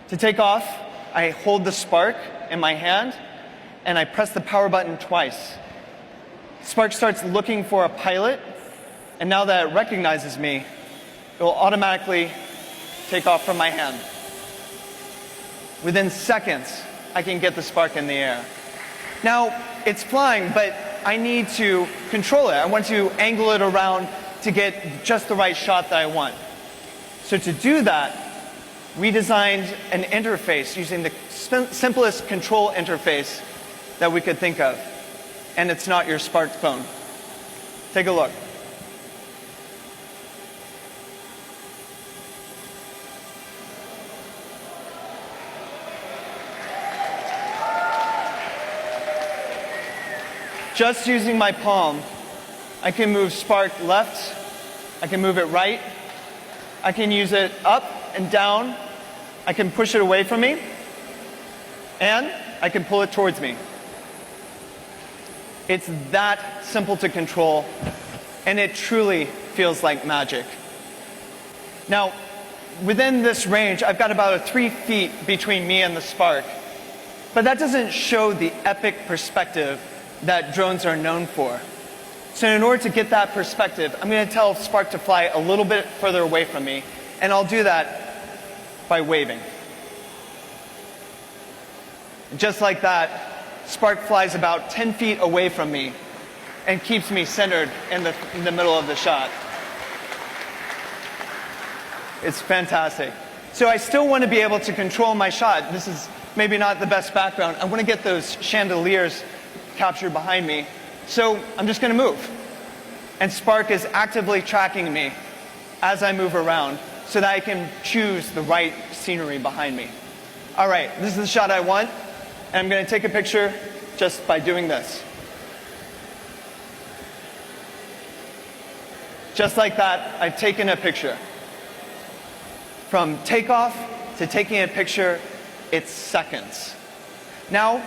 To take off, I hold the Spark in my hand and I press the power button twice. Spark starts looking for a pilot, and now that it recognizes me, it will automatically take off from my hand. Within seconds, I can get the Spark in the air. Now, it's flying, but I need to control it. I want to angle it around to get just the right shot that I want. So to do that, we designed an interface using the simplest control interface that we could think of. And it's not your smartphone. Take a look. Just using my palm, I can move Spark left, I can move it right, I can use it up and down, I can push it away from me, and I can pull it towards me. It's that simple to control, and it truly feels like magic. Now, within this range, I've got about 3 feet between me and the Spark, but that doesn't show the epic perspective that drones are known for. So in order to get that perspective, I'm going to tell Spark to fly a little bit further away from me, and I'll do that by waving. Just like that, Spark flies about 10 feet away from me and keeps me centered in the middle of the shot. It's fantastic. So I still want to be able to control my shot. This is maybe not the best background. I want to get those chandeliers captured behind me. So I'm just going to move. And Spark is actively tracking me as I move around so that I can choose the right scenery behind me. All right, this is the shot I want. And I'm going to take a picture just by doing this. Just like that, I've taken a picture. From takeoff to taking a picture, it's seconds. Now,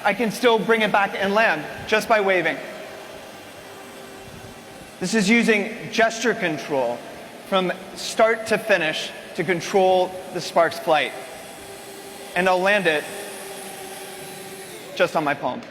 I can still bring it back and land just by waving. This is using gesture control from start to finish to control the Spark's flight. And I'll land it just on my palm.